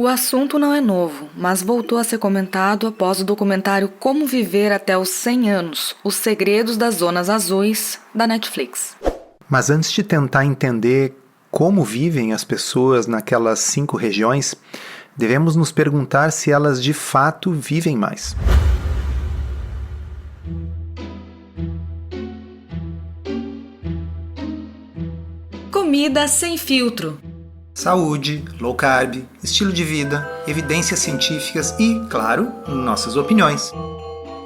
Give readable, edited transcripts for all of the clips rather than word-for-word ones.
O assunto não é novo, mas voltou a ser comentado após o documentário Como Viver até os 100 anos, Os Segredos das Zonas Azuis, da Netflix. Mas antes de tentar entender como vivem as pessoas naquelas 5 regiões, devemos nos perguntar se elas de fato vivem mais. Comida sem filtro. Saúde, low carb, estilo de vida, evidências científicas e, claro, nossas opiniões.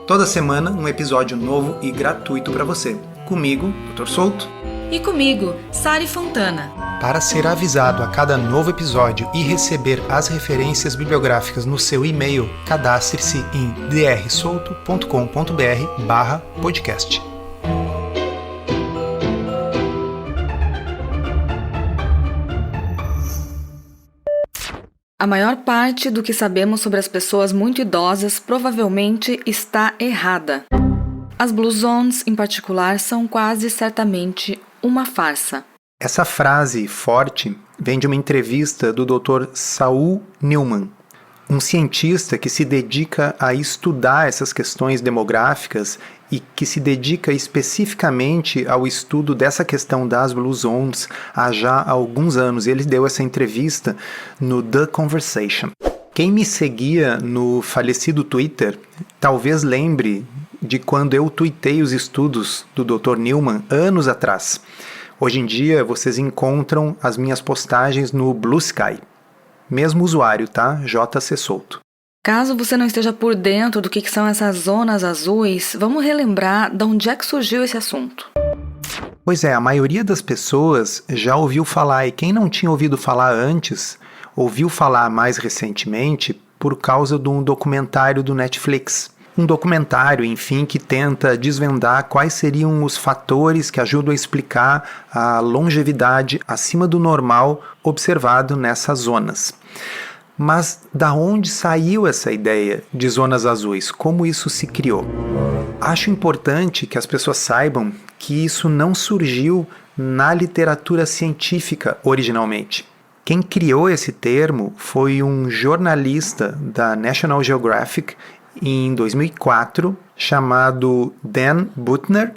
Toda semana um episódio novo e gratuito para você. Comigo, Dr. Souto. E comigo, Sari Fontana. Para ser avisado a cada novo episódio e receber as referências bibliográficas no seu e-mail, cadastre-se em drsolto.com.br/podcast. A maior parte do que sabemos sobre as pessoas muito idosas provavelmente está errada. As Blue Zones, em particular, são quase certamente uma farsa. Essa frase forte vem de uma entrevista do Dr. Saul Newman, um cientista que se dedica a estudar essas questões demográficas e que se dedica especificamente ao estudo dessa questão das Blue Zones há já alguns anos. Ele deu essa entrevista no The Conversation. Quem me seguia no falecido Twitter talvez lembre de quando eu tuitei os estudos do Dr. Newman anos atrás. Hoje em dia vocês encontram as minhas postagens no Blue Sky. Mesmo usuário, tá? JC Souto. Caso você não esteja por dentro do que são essas zonas azuis, vamos relembrar de onde é que surgiu esse assunto. Pois é, a maioria das pessoas já ouviu falar, e quem não tinha ouvido falar antes, ouviu falar mais recentemente por causa de um documentário do Netflix. Um documentário, enfim, que tenta desvendar quais seriam os fatores que ajudam a explicar a longevidade acima do normal observado nessas zonas. Mas da onde saiu essa ideia de zonas azuis? Como isso se criou? Acho importante que as pessoas saibam que isso não surgiu na literatura científica originalmente. Quem criou esse termo foi um jornalista da National Geographic em 2004, chamado Dan Buettner,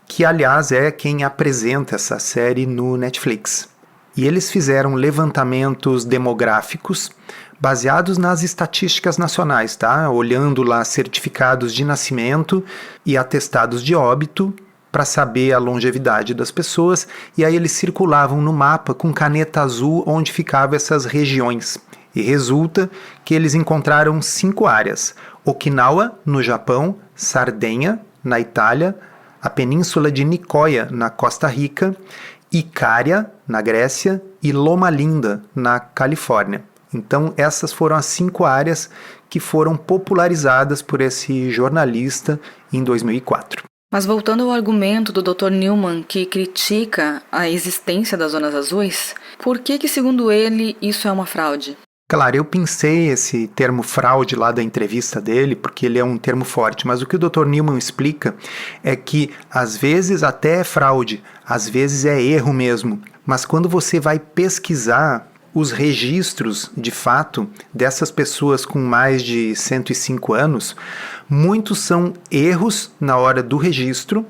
que aliás é quem apresenta essa série no Netflix. E eles fizeram levantamentos demográficos baseados nas estatísticas nacionais, tá? Olhando lá certificados de nascimento e atestados de óbito para saber a longevidade das pessoas, e aí eles circulavam no mapa com caneta azul onde ficavam essas regiões. E resulta que eles encontraram 5 áreas: Okinawa, no Japão, Sardenha, na Itália, a península de Nicoya, na Costa Rica, Icária, na Grécia, e Loma Linda, na Califórnia. Então essas foram as 5 áreas que foram popularizadas por esse jornalista em 2004. Mas voltando ao argumento do Dr. Newman, que critica a existência das zonas azuis, por que, segundo ele, isso é uma fraude? Claro, eu pensei esse termo fraude lá da entrevista dele, porque ele é um termo forte, mas o que o Dr. Newman explica é que às vezes até é fraude, às vezes é erro mesmo, mas quando você vai pesquisar os registros, de fato, dessas pessoas com mais de 105 anos, muitos são erros na hora do registro,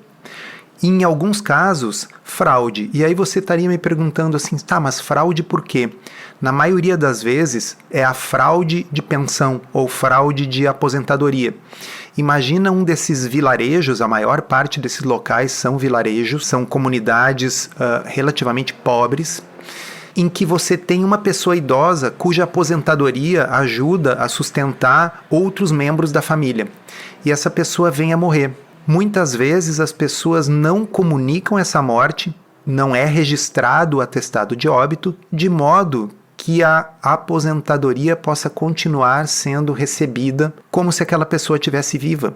e em alguns casos, fraude. E aí você estaria me perguntando assim, tá, mas fraude por quê? Na maioria das vezes é a fraude de pensão ou fraude de aposentadoria. Imagina um desses vilarejos, a maior parte desses locais são vilarejos, são comunidades relativamente pobres, em que você tem uma pessoa idosa cuja aposentadoria ajuda a sustentar outros membros da família. E essa pessoa vem a morrer. Muitas vezes as pessoas não comunicam essa morte, não é registrado o atestado de óbito, de modo que a aposentadoria possa continuar sendo recebida como se aquela pessoa estivesse viva.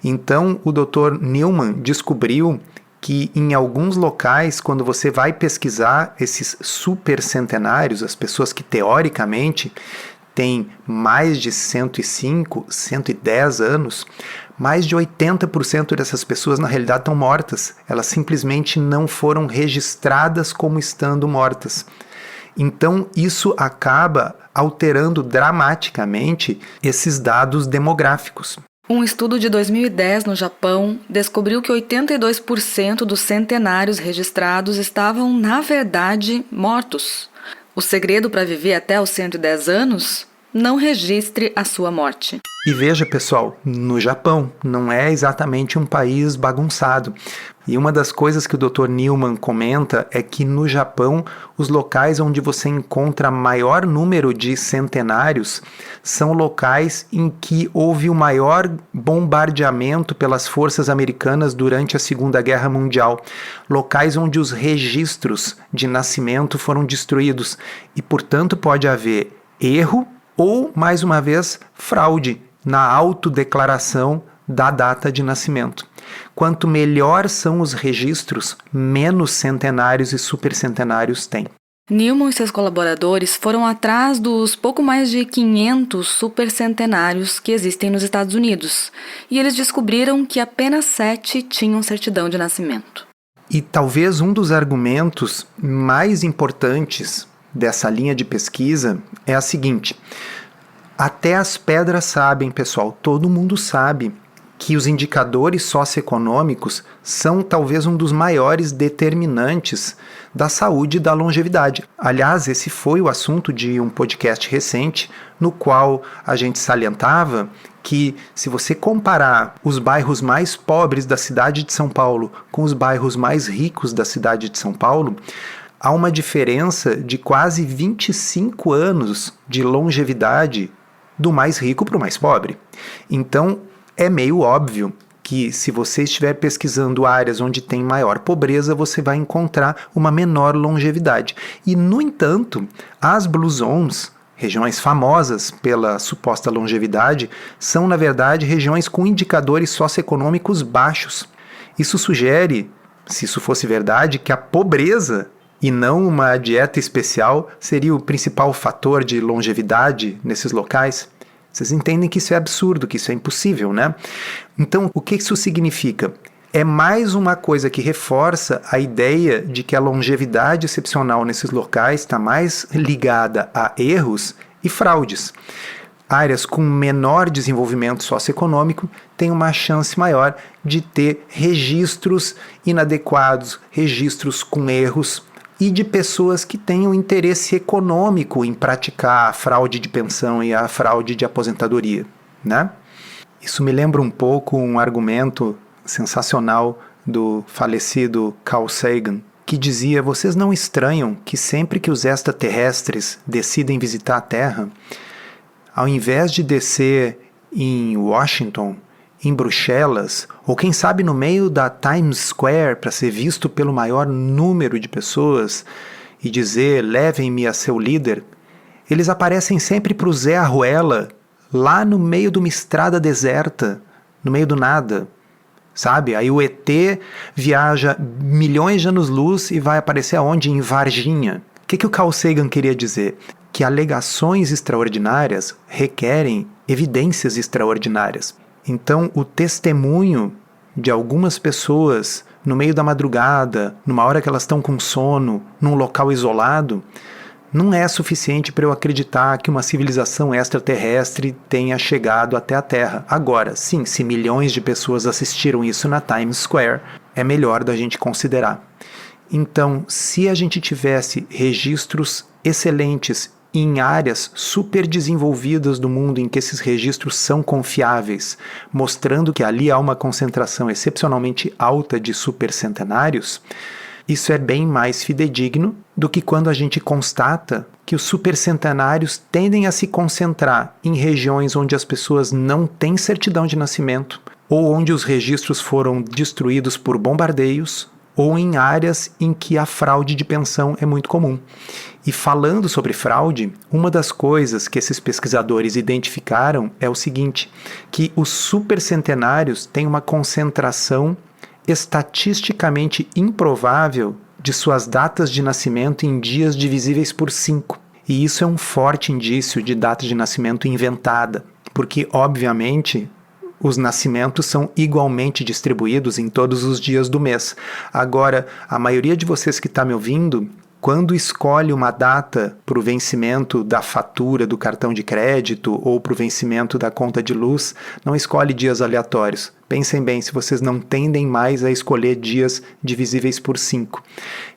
Então, o Dr. Newman descobriu que em alguns locais, quando você vai pesquisar esses supercentenários, as pessoas que teoricamente têm mais de 105, 110 anos, mais de 80% dessas pessoas na realidade estão mortas. Elas simplesmente não foram registradas como estando mortas. Então isso acaba alterando dramaticamente esses dados demográficos. Um estudo de 2010 no Japão descobriu que 82% dos centenários registrados estavam, na verdade, mortos. O segredo para viver até os 110 anos? Não registre a sua morte. E veja, pessoal, no Japão não é exatamente um país bagunçado. E uma das coisas que o Dr. Newman comenta é que no Japão, os locais onde você encontra maior número de centenários são locais em que houve o maior bombardeamento pelas forças americanas durante a Segunda Guerra Mundial. Locais onde os registros de nascimento foram destruídos e, portanto, pode haver erro ou, mais uma vez, fraude na autodeclaração da data de nascimento. Quanto melhor são os registros, menos centenários e supercentenários tem. Newman e seus colaboradores foram atrás dos pouco mais de 500 supercentenários que existem nos Estados Unidos, e eles descobriram que apenas 7 tinham certidão de nascimento. E talvez um dos argumentos mais importantes dessa linha de pesquisa é a seguinte: até as pedras sabem, pessoal, todo mundo sabe que os indicadores socioeconômicos são talvez um dos maiores determinantes da saúde e da longevidade. Aliás, esse foi o assunto de um podcast recente, no qual a gente salientava que, se você comparar os bairros mais pobres da cidade de São Paulo com os bairros mais ricos da cidade de São Paulo, há uma diferença de quase 25 anos de longevidade do mais rico para o mais pobre. Então, é meio óbvio que, se você estiver pesquisando áreas onde tem maior pobreza, você vai encontrar uma menor longevidade. E, no entanto, as Blue Zones, regiões famosas pela suposta longevidade, são, na verdade, regiões com indicadores socioeconômicos baixos. Isso sugere, se isso fosse verdade, que a pobreza e não uma dieta especial seria o principal fator de longevidade nesses locais. Vocês entendem que isso é absurdo, que isso é impossível, né? Então, o que isso significa? É mais uma coisa que reforça a ideia de que a longevidade excepcional nesses locais está mais ligada a erros e fraudes. Áreas com menor desenvolvimento socioeconômico têm uma chance maior de ter registros inadequados, registros com erros, e de pessoas que tenham interesse econômico em praticar a fraude de pensão e a fraude de aposentadoria, né? Isso me lembra um pouco um argumento sensacional do falecido Carl Sagan, que dizia: vocês não estranham que sempre que os extraterrestres decidem visitar a Terra, ao invés de descer em Washington, em Bruxelas, ou quem sabe no meio da Times Square para ser visto pelo maior número de pessoas e dizer levem-me a seu líder, eles aparecem sempre para o Zé Arruela, lá no meio de uma estrada deserta, no meio do nada, sabe? Aí o ET viaja milhões de anos-luz e vai aparecer aonde? Em Varginha. O que o Carl Sagan queria dizer? Que alegações extraordinárias requerem evidências extraordinárias. Então, o testemunho de algumas pessoas no meio da madrugada, numa hora que elas estão com sono, num local isolado, não é suficiente para eu acreditar que uma civilização extraterrestre tenha chegado até a Terra. Agora, sim, se milhões de pessoas assistiram isso na Times Square, é melhor da gente considerar. Então, se a gente tivesse registros excelentes em áreas super desenvolvidas do mundo em que esses registros são confiáveis, mostrando que ali há uma concentração excepcionalmente alta de supercentenários, isso é bem mais fidedigno do que quando a gente constata que os supercentenários tendem a se concentrar em regiões onde as pessoas não têm certidão de nascimento, ou onde os registros foram destruídos por bombardeios, ou em áreas em que a fraude de pensão é muito comum. E falando sobre fraude, uma das coisas que esses pesquisadores identificaram é o seguinte, que os supercentenários têm uma concentração estatisticamente improvável de suas datas de nascimento em dias divisíveis por 5. E isso é um forte indício de data de nascimento inventada, porque, obviamente, os nascimentos são igualmente distribuídos em todos os dias do mês. Agora, a maioria de vocês que está me ouvindo quando escolhe uma data para o vencimento da fatura do cartão de crédito ou para o vencimento da conta de luz, não escolhe dias aleatórios. Pensem bem, se vocês não tendem mais a escolher dias divisíveis por 5.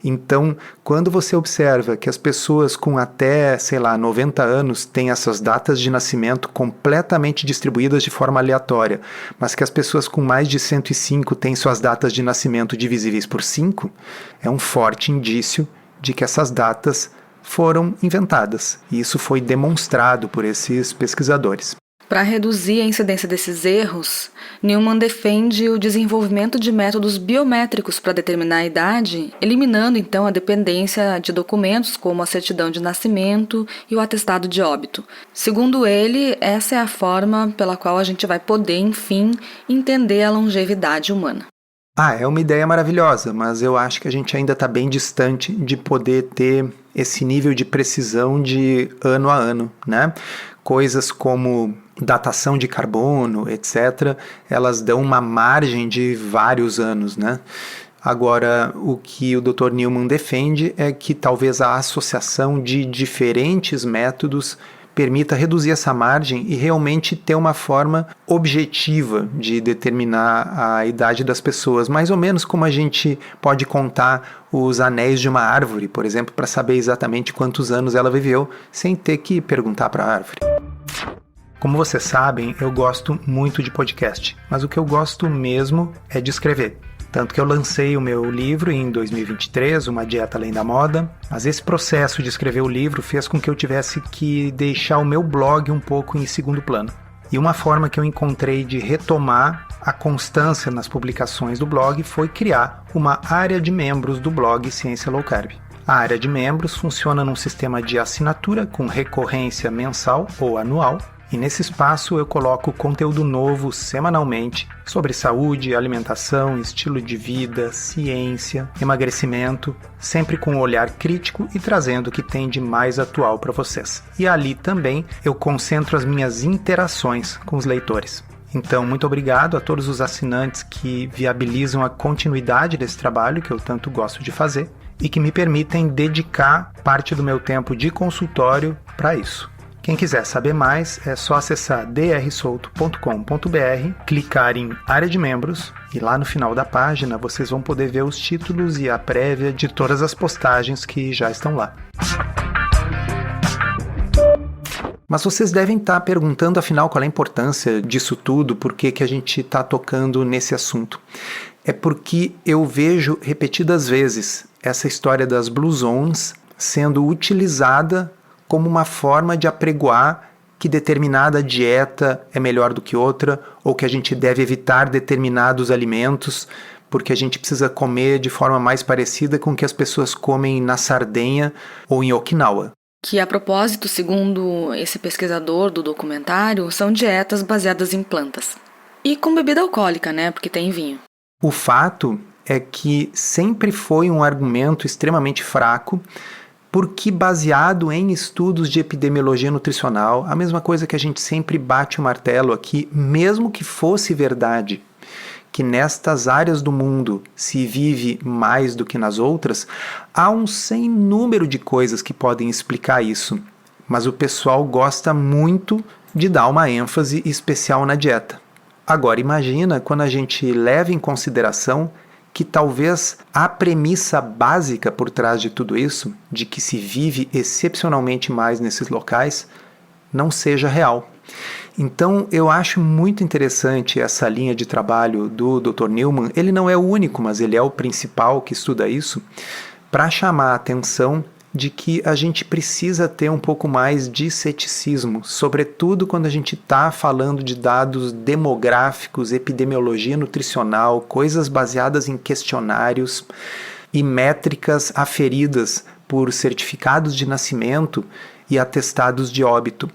Então, quando você observa que as pessoas com até, 90 anos têm essas datas de nascimento completamente distribuídas de forma aleatória, mas que as pessoas com mais de 105 têm suas datas de nascimento divisíveis por 5, é um forte indício de que essas datas foram inventadas. E isso foi demonstrado por esses pesquisadores. Para reduzir a incidência desses erros, Newman defende o desenvolvimento de métodos biométricos para determinar a idade, eliminando então a dependência de documentos como a certidão de nascimento e o atestado de óbito. Segundo ele, essa é a forma pela qual a gente vai poder, enfim, entender a longevidade humana. É uma ideia maravilhosa, mas eu acho que a gente ainda está bem distante de poder ter esse nível de precisão de ano a ano, né? Coisas como datação de carbono, etc., elas dão uma margem de vários anos, né? Agora, o que o Dr. Newman defende é que talvez a associação de diferentes métodos permita reduzir essa margem e realmente ter uma forma objetiva de determinar a idade das pessoas, mais ou menos como a gente pode contar os anéis de uma árvore, por exemplo, para saber exatamente quantos anos ela viveu, sem ter que perguntar para a árvore. Como vocês sabem, eu gosto muito de podcast, mas o que eu gosto mesmo é de escrever. Tanto que eu lancei o meu livro em 2023, Uma Dieta Além da Moda, mas esse processo de escrever o livro fez com que eu tivesse que deixar o meu blog um pouco em segundo plano. E uma forma que eu encontrei de retomar a constância nas publicações do blog foi criar uma área de membros do blog Ciência Low Carb. A área de membros funciona num sistema de assinatura com recorrência mensal ou anual, e nesse espaço eu coloco conteúdo novo semanalmente sobre saúde, alimentação, estilo de vida, ciência, emagrecimento, sempre com um olhar crítico e trazendo o que tem de mais atual para vocês. E ali também eu concentro as minhas interações com os leitores. Então, muito obrigado a todos os assinantes que viabilizam a continuidade desse trabalho que eu tanto gosto de fazer e que me permitem dedicar parte do meu tempo de consultório para isso. Quem quiser saber mais, é só acessar drsolto.com.br, clicar em área de membros e lá no final da página vocês vão poder ver os títulos e a prévia de todas as postagens que já estão lá. Mas vocês devem estar perguntando, afinal, qual é a importância disso tudo, por que a gente está tocando nesse assunto. É porque eu vejo repetidas vezes essa história das Blue Zones sendo utilizada como uma forma de apregoar que determinada dieta é melhor do que outra, ou que a gente deve evitar determinados alimentos, porque a gente precisa comer de forma mais parecida com o que as pessoas comem na Sardenha ou em Okinawa. Que, a propósito, segundo esse pesquisador do documentário, são dietas baseadas em plantas. E com bebida alcoólica, né? Porque tem vinho. O fato é que sempre foi um argumento extremamente fraco, porque baseado em estudos de epidemiologia nutricional, a mesma coisa que a gente sempre bate o martelo aqui, mesmo que fosse verdade que nestas áreas do mundo se vive mais do que nas outras, há um sem número de coisas que podem explicar isso, mas o pessoal gosta muito de dar uma ênfase especial na dieta. Agora imagina quando a gente leva em consideração que talvez a premissa básica por trás de tudo isso, de que se vive excepcionalmente mais nesses locais, não seja real. Então, eu acho muito interessante essa linha de trabalho do Dr. Newman. Ele não é o único, mas ele é o principal que estuda isso, para chamar a atenção de que a gente precisa ter um pouco mais de ceticismo, sobretudo quando a gente está falando de dados demográficos, epidemiologia nutricional, coisas baseadas em questionários e métricas aferidas por certificados de nascimento e atestados de óbito.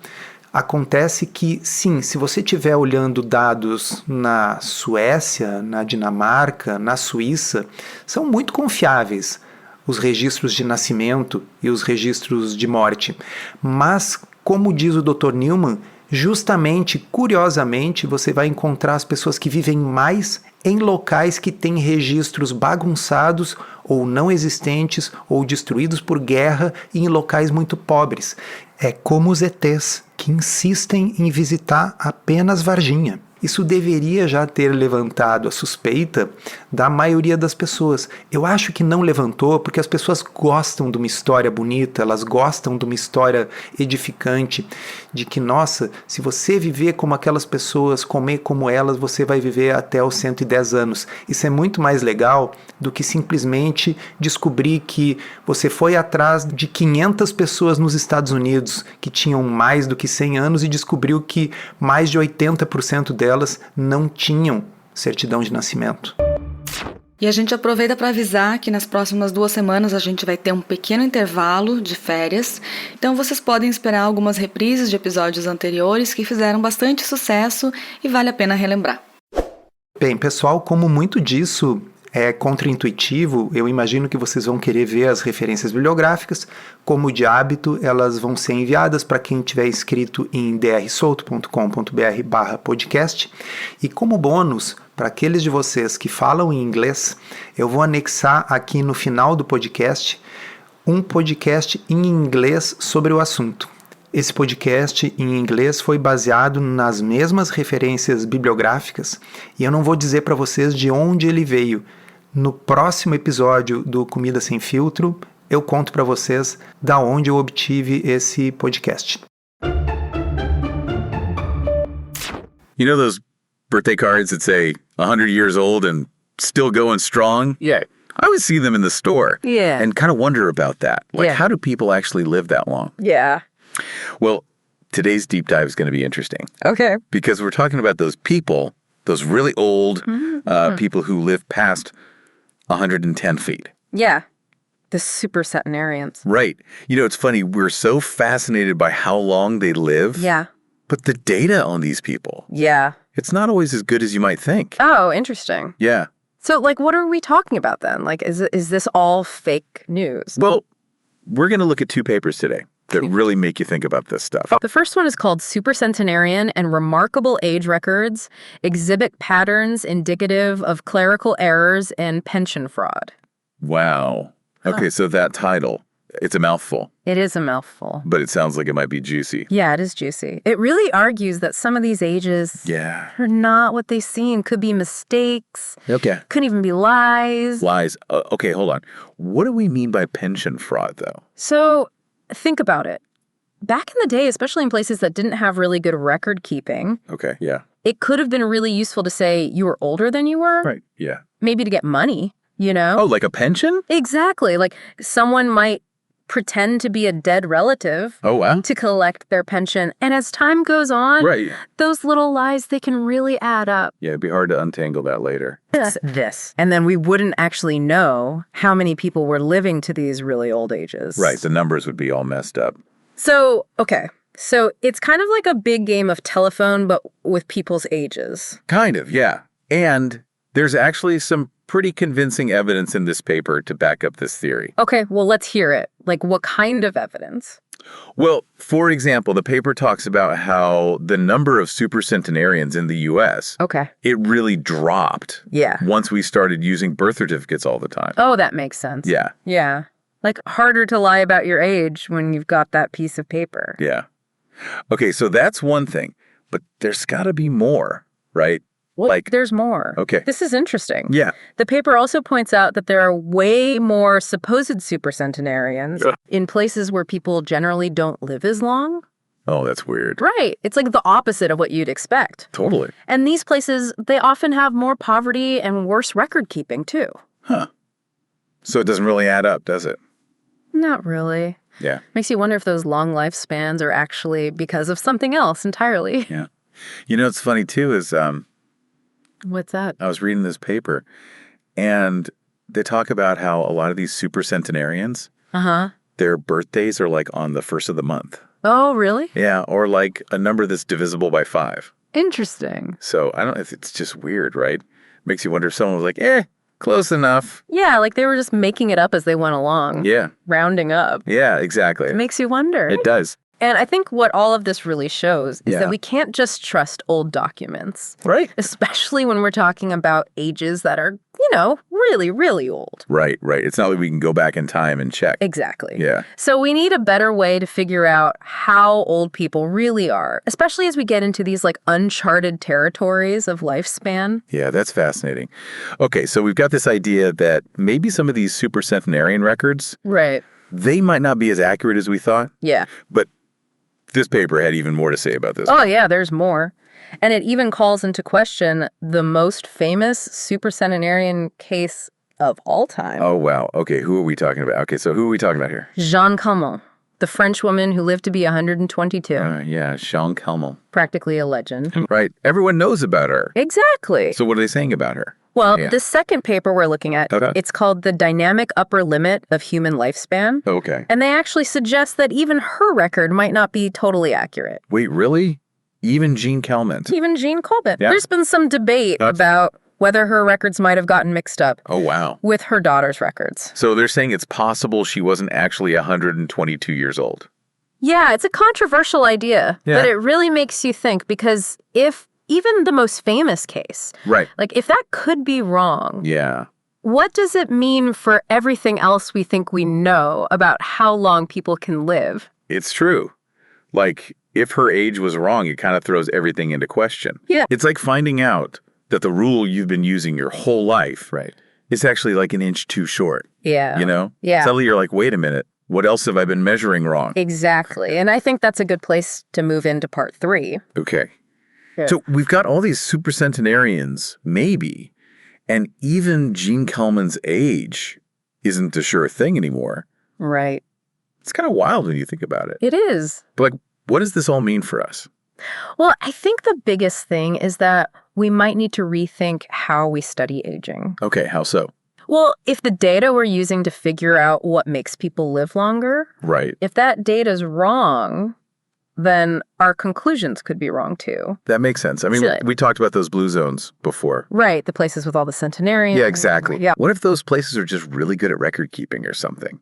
Acontece que, sim, se você estiver olhando dados na Suécia, na Dinamarca, na Suíça, são muito confiáveis os registros de nascimento e os registros de morte. Mas, como diz o Dr. Newman, Justamente, curiosamente, você vai encontrar as pessoas que vivem mais em locais que têm registros bagunçados ou não existentes ou destruídos por guerra e em locais muito pobres. É como os ETs, que insistem em visitar apenas Varginha. Isso deveria já ter levantado a suspeita da maioria das pessoas. Eu acho que não levantou porque as pessoas gostam de uma história bonita, elas gostam de uma história edificante, de que, nossa, se você viver como aquelas pessoas, comer como elas, você vai viver até os 110 anos. Isso é muito mais legal do que simplesmente descobrir que você foi atrás de 500 pessoas nos Estados Unidos que tinham mais do que 100 anos e descobriu que mais de 80% delas não tinham certidão de nascimento. E a gente aproveita para avisar que nas próximas 2 semanas a gente vai ter um pequeno intervalo de férias, então vocês podem esperar algumas reprises de episódios anteriores que fizeram bastante sucesso e vale a pena relembrar. Bem, pessoal, como muito disso é contraintuitivo, eu imagino que vocês vão querer ver as referências bibliográficas. Como de hábito, elas vão ser enviadas para quem tiver inscrito em drsolto.com.br/podcast. E como bônus, para aqueles de vocês que falam em inglês, eu vou anexar aqui no final do podcast um podcast em inglês sobre o assunto. Esse podcast em inglês foi baseado nas mesmas referências bibliográficas e eu não vou dizer para vocês de onde ele veio. No próximo episódio do Comida Sem Filtro, eu conto para vocês da onde eu obtive esse podcast. You know those birthday cards that say 100 years old and still going strong? Yeah. I always see them in the store. Yeah. And kind of wonder about that. Like, Yeah. how do people actually live that long? Yeah. Well, today's deep dive is going to be interesting Okay. because we're talking about those people, those really old people who live past 110 feet. Yeah. The super centenarians. Right. You know, it's funny. We're so fascinated by how long they live. Yeah. But the data on these people, Yeah. it's not always as good as you might think. Oh, interesting. Yeah. So, like, what are we talking about then? Like, is this all fake news? Well, we're going to look at 2 papers today that really make you think about this stuff. The first one is called Supercentenarian and Remarkable Age Records Exhibit Patterns Indicative of Clerical Errors and Pension Fraud. Wow. Okay, so that title, it's a mouthful, It is a mouthful. but it sounds like it might be juicy. Yeah, it is juicy. It really argues that some of these ages Yeah. are not what they seem. Could be mistakes. Okay. Could even be lies. Lies. Okay, hold on. What do we mean by pension fraud, though? So think about it. Back in the day, especially in places that didn't have really good record keeping, Okay, yeah. it could have been really useful to say you were older than you were. Right, yeah. Maybe to get money, you know? Oh, like a pension? Exactly. Like someone might pretend to be a dead relative Oh, wow. to collect their pension. And as time goes on, Right. those little lies, they can really add up. Yeah, it'd be hard to untangle that later. This. And then we wouldn't actually know how many people were living to these really old ages. Right, the numbers would be all messed up. So, okay. So it's kind of like a big game of telephone, but with people's ages. Kind of, yeah. And there's actually some pretty convincing evidence in this paper to back up this theory. Okay, well, let's hear it. Like, what kind of evidence? Well, for example, the paper talks about how the number of supercentenarians in the U.S., Okay. it really dropped Yeah. once we started using birth certificates all the time. Oh, that makes sense. Yeah, Yeah. Like, harder to lie about your age when you've got that piece of paper. yeah. Okay, so that's one thing, but there's got to be more, right? Well, Like, there's more. okay. This is interesting. Yeah. The paper also points out that there are way more supposed supercentenarians in places where people generally don't live as long. Oh, that's weird. Right. It's like the opposite of what you'd expect. Totally. And these places, they often have more poverty and worse record keeping, too. Huh. So it doesn't really add up, does it? Not really. Yeah. Makes you wonder if those long lifespans are actually because of something else entirely. Yeah. You know, what's funny, too, is What's that? I was reading this paper, and they talk about how a lot of these supercentenarians, Uh-huh. their birthdays are like on the first of the month. Oh, really? Yeah, or like a number that's divisible by 5. Interesting. So I don't know if it's just weird, right? Makes you wonder if someone was like, close enough. Yeah, like they were just making it up as they went along. Yeah. Rounding up. Yeah, exactly. It makes you wonder. It does. And I think what all of this really shows is Yeah. that we can't just trust old documents, Right. especially when we're talking about ages that are, really, really old. Right. It's not like we can go back in time and check. Exactly. Yeah. So we need a better way to figure out how old people really are, especially as we get into these like uncharted territories of lifespan. Yeah, that's fascinating. Okay, so we've got this idea that maybe some of these supercentenarian records, Right. they might not be as accurate as we thought, Yeah. but this paper had even more to say about this. Oh, yeah, there's more. And it even calls into question the most famous supercentenarian case of all time. Oh, wow. Okay, who are we talking about? Okay, so who are we talking about here? Jeanne Calment, the French woman who lived to be 122. Yeah, Jeanne Calment. Practically a legend. Right. Everyone knows about her. Exactly. So what are they saying about her? Well, Yeah. the second paper we're looking at, Okay. it's called The Dynamic Upper Limit of Human Lifespan. Okay. And they actually suggest that even her record might not be totally accurate. Wait, really? Even Jeanne Calment? Even Jean Colbert. Yeah. There's been some debate That's- about whether her records might have gotten mixed up Oh, wow. with her daughter's records. So they're saying it's possible she wasn't actually 122 years old. Yeah, it's a controversial idea, Yeah. but it really makes you think because if even the most famous case, Right. like if that could be wrong, Yeah. what does it mean for everything else we think we know about how long people can live? It's true. Like, if her age was wrong, it kind of throws everything into question. Yeah. It's like finding out that the rule you've been using your whole life is actually like an inch too short, Yeah. you know? Yeah. Suddenly you're like, wait a minute, what else have I been measuring wrong? Exactly. And I think that's a good place to move into part 3. Okay. Yeah. So we've got all these supercentenarians, maybe, and even Jeanne Calment's age isn't a sure thing anymore. Right. It's kind of wild when you think about it. It is. But like, what does this all mean for us? Well, I think the biggest thing is that we might need to rethink how we study aging. Okay, how so? Well, if the data we're using to figure out what makes people live longer, Right. if that data's wrong, then our conclusions could be wrong too. That makes sense. I mean, Sure. we talked about those blue zones before. Right, the places with all the centenarians. Yeah, exactly. Yeah. What if those places are just really good at record keeping or something?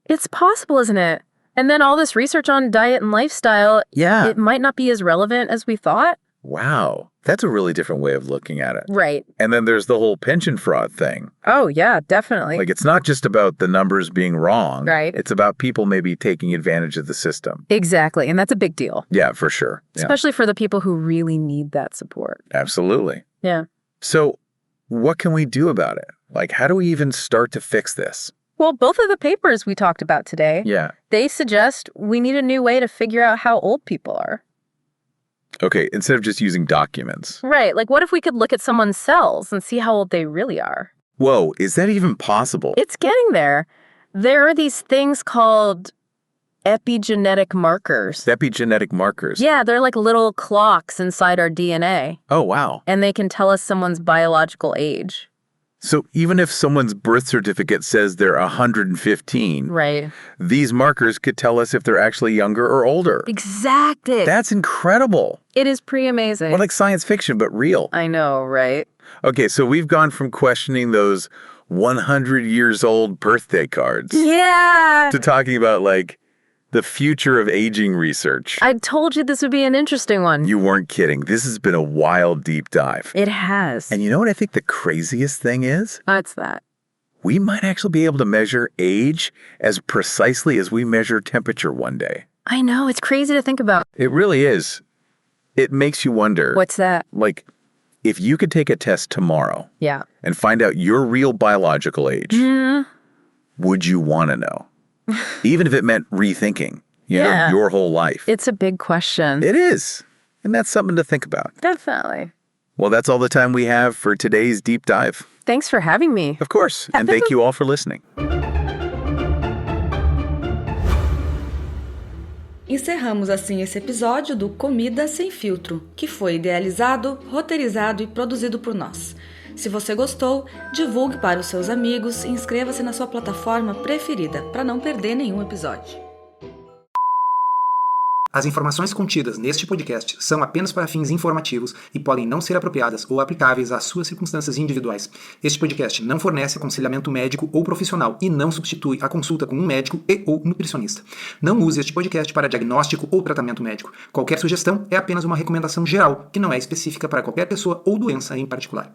It's possible, isn't it? And then all this research on diet and lifestyle, Yeah. it might not be as relevant as we thought. Wow. That's a really different way of looking at it. Right. And then there's the whole pension fraud thing. Oh, yeah, definitely. Like, it's not just about the numbers being wrong. Right. It's about people maybe taking advantage of the system. Exactly. And that's a big deal, Yeah, for sure. Yeah, especially for the people who really need that support. absolutely. Yeah. So what can we do about it? Like, how do we even start to fix this? Well, both of the papers we talked about today, Yeah. they suggest we need a new way to figure out how old people are. Okay, instead of just using documents. Right. Like, what if we could look at someone's cells and see how old they really are? Whoa, is that even possible? It's getting there. There are these things called epigenetic markers. Epigenetic markers. Yeah, they're like little clocks inside our DNA, Oh, wow. and they can tell us someone's biological age. So even if someone's birth certificate says they're 115, Right. these markers could tell us if they're actually younger or older. Exactly. That's incredible. It is pretty amazing. Well, like science fiction, but real. I know, right? Okay, so we've gone from questioning those 100 years old birthday cards Yeah. to talking about like the future of aging research. I told you this would be an interesting one. You weren't kidding. This has been a wild deep dive. It has. And you know what I think the craziest thing is? What's that? We might actually be able to measure age as precisely as we measure temperature one day. I know, it's crazy to think about. It really is. It makes you wonder. What's that? Like, if you could take a test tomorrow Yeah. and find out your real biological age, would you want to know? Even if it meant rethinking, Yeah. your whole life. It's a big question. It is. And that's something to think about. Definitely. Well, that's all the time we have for today's deep dive. Thanks for having me. Of course. And thank you all for listening. Encerramos assim esse episódio do Comida Sem Filtro, que foi idealizado, roteirizado e produzido por nós. Se você gostou, divulgue para os seus amigos e inscreva-se na sua plataforma preferida para não perder nenhum episódio. As informações contidas neste podcast são apenas para fins informativos e podem não ser apropriadas ou aplicáveis às suas circunstâncias individuais. Este podcast não fornece aconselhamento médico ou profissional e não substitui a consulta com um médico ou nutricionista. Não use este podcast para diagnóstico ou tratamento médico. Qualquer sugestão é apenas uma recomendação geral, que não é específica para qualquer pessoa ou doença em particular.